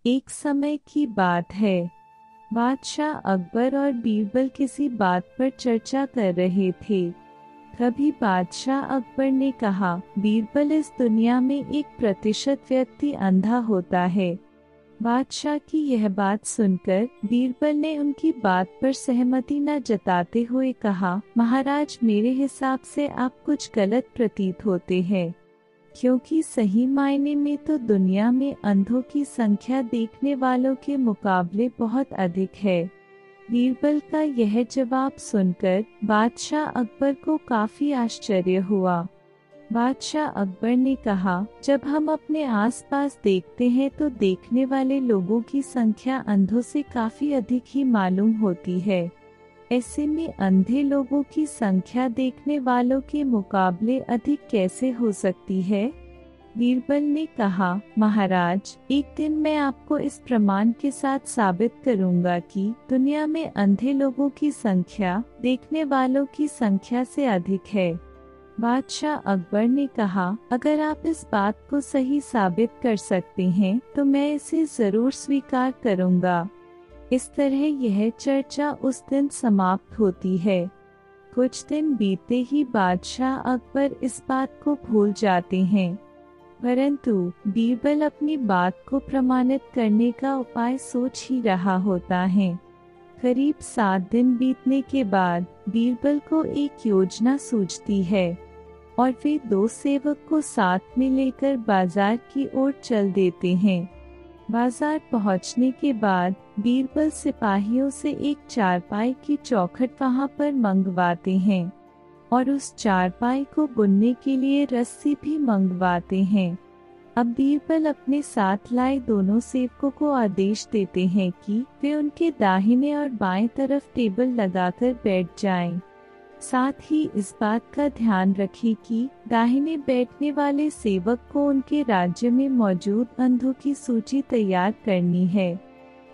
एक समय की बात है। बादशाह अकबर और बीरबल किसी बात पर चर्चा कर रहे थे। तभी बादशाह अकबर ने कहा, बीरबल, इस दुनिया में 1% व्यक्ति अंधा होता है। बादशाह की यह बात सुनकर बीरबल ने उनकी बात पर सहमति न जताते हुए कहा, महाराज, मेरे हिसाब से आप कुछ गलत प्रतीत होते हैं, क्योंकि सही मायने में तो दुनिया में अंधों की संख्या देखने वालों के मुकाबले बहुत अधिक है। बीरबल का यह जवाब सुनकर बादशाह अकबर को काफी आश्चर्य हुआ। बादशाह अकबर ने कहा, जब हम अपने आसपास देखते हैं तो देखने वाले लोगों की संख्या अंधों से काफी अधिक ही मालूम होती है। ऐसे में अंधे लोगों की संख्या देखने वालों के मुकाबले अधिक कैसे हो सकती है? बीरबल ने कहा, महाराज, एक दिन मैं आपको इस प्रमाण के साथ साबित करूंगा कि दुनिया में अंधे लोगों की संख्या देखने वालों की संख्या से अधिक है। बादशाह अकबर ने कहा, अगर आप इस बात को सही साबित कर सकते हैं तो मैं इसे जरूर स्वीकार करूंगा। इस तरह यह चर्चा उस दिन समाप्त होती है। कुछ दिन बीतते ही बादशाह अकबर इस बात को भूल जाते हैं, परंतु बीरबल अपनी बात को प्रमाणित करने का उपाय सोच ही रहा होता है। करीब 7 दिन बीतने के बाद बीरबल को एक योजना सूझती है और वे 2 सेवक को साथ में लेकर बाजार की ओर चल देते हैं। बाजार पहुंचने के बाद बीरबल सिपाहियों से एक चारपाई की चौखट वहां पर मंगवाते हैं और उस चारपाई को बुनने के लिए रस्सी भी मंगवाते हैं। अब बीरबल अपने साथ लाए दोनों सेवकों को आदेश देते हैं कि वे उनके दाहिने और बाएं तरफ टेबल लगाकर बैठ जाएं। साथ ही इस बात का ध्यान रखें कि दाहिने बैठने वाले सेवक को उनके राज्य में मौजूद अंधों की सूची तैयार करनी है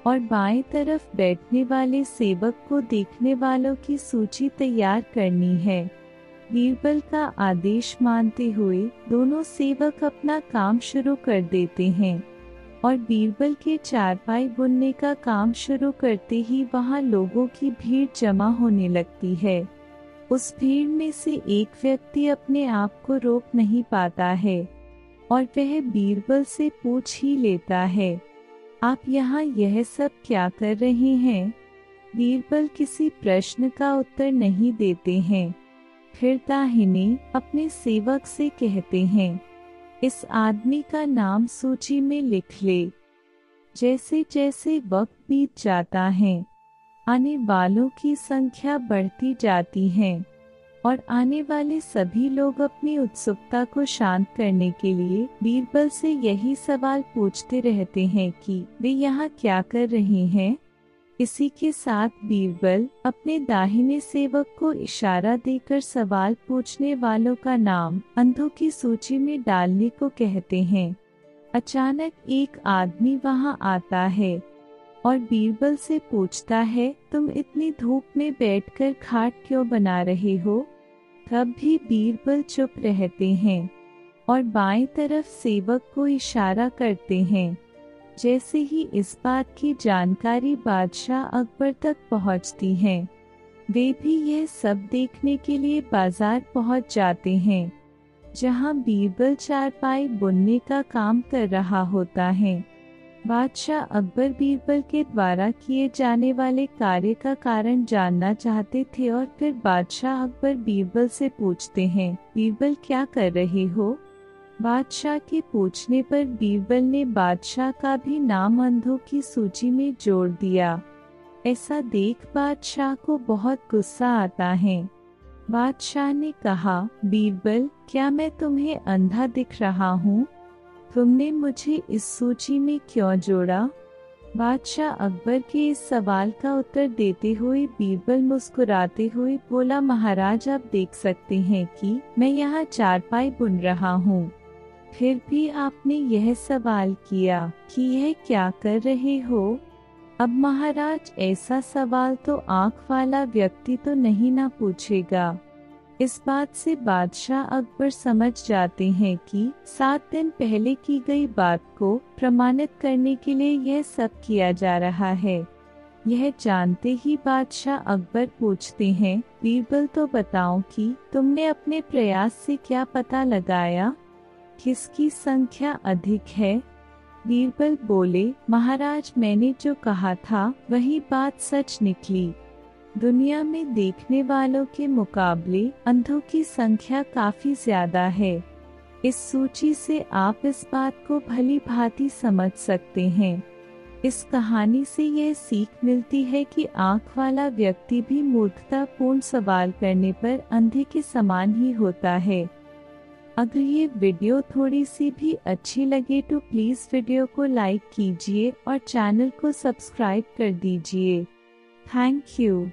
और बाएं तरफ बैठने वाले सेवक को देखने वालों की सूची तैयार करनी है। बीरबल का आदेश मानते हुए दोनों सेवक अपना काम शुरू कर देते हैं और बीरबल के चारपाई बुनने का काम शुरू करते ही वहां लोगों की भीड़ जमा होने लगती है। उस भीड़ में से एक व्यक्ति अपने आप को रोक नहीं पाता है और वह बीरबल से पूछ ही लेता है, आप यहाँ यह सब क्या कर रहे हैं? बीरबल किसी प्रश्न का उत्तर नहीं देते हैं। फिर दाहिने अपने सेवक से कहते हैं, इस आदमी का नाम सूची में लिख ले। जैसे जैसे वक्त बीत जाता है, आने वालों की संख्या बढ़ती जाती है और आने वाले सभी लोग अपनी उत्सुकता को शांत करने के लिए बीरबल से यही सवाल पूछते रहते हैं कि वे यहाँ क्या कर रहे हैं। इसी के साथ बीरबल अपने दाहिने सेवक को इशारा देकर सवाल पूछने वालों का नाम अंधों की सूची में डालने को कहते हैं। अचानक एक आदमी वहां आता है और बीरबल से पूछता है, तुम इतनी धूप में बैठकर खाट क्यों बना रहे हो? तब भी बीरबल चुप रहते हैं और बाएं तरफ सेवक को इशारा करते हैं। जैसे ही इस बात की जानकारी बादशाह अकबर तक पहुंचती है, वे भी यह सब देखने के लिए बाजार पहुंच जाते हैं, जहां बीरबल चारपाई बुनने का काम कर रहा होता है। बादशाह अकबर बीरबल के द्वारा किए जाने वाले कार्य का कारण जानना चाहते थे और फिर बादशाह अकबर बीरबल से पूछते हैं, बीरबल क्या कर रहे हो? बादशाह के पूछने पर बीरबल ने बादशाह का भी नाम अंधों की सूची में जोड़ दिया। ऐसा देख बादशाह को बहुत गुस्सा आता है। बादशाह ने कहा, बीरबल, क्या मैं तुम्हें अंधा दिख रहा हूँ? तुमने मुझे इस सूची में क्यों जोड़ा? बादशाह अकबर के इस सवाल का उत्तर देते हुए बीरबल मुस्कुराते हुए बोला, महाराज, आप देख सकते हैं कि मैं यहाँ चारपाई बुन रहा हूँ, फिर भी आपने यह सवाल किया कि यह क्या कर रहे हो? अब महाराज, ऐसा सवाल तो आँख वाला व्यक्ति तो नहीं ना पूछेगा। इस बात से बादशाह अकबर समझ जाते हैं कि 7 दिन पहले की गई बात को प्रमाणित करने के लिए यह सब किया जा रहा है। यह जानते ही बादशाह अकबर पूछते हैं, बीरबल तो बताओ कि तुमने अपने प्रयास से क्या पता लगाया, किसकी संख्या अधिक है। बीरबल बोले, महाराज मैंने जो कहा था वही बात सच निकली। दुनिया में देखने वालों के मुकाबले अंधों की संख्या काफी ज्यादा है। इस सूची से आप इस बात को भली भांति समझ सकते हैं। इस कहानी से यह सीख मिलती है कि आँख वाला व्यक्ति भी मूर्खतापूर्ण सवाल करने पर अंधे के समान ही होता है। अगर ये वीडियो थोड़ी सी भी अच्छी लगे तो प्लीज वीडियो को लाइक कीजिए और चैनल को सब्सक्राइब कर दीजिए। Thank you.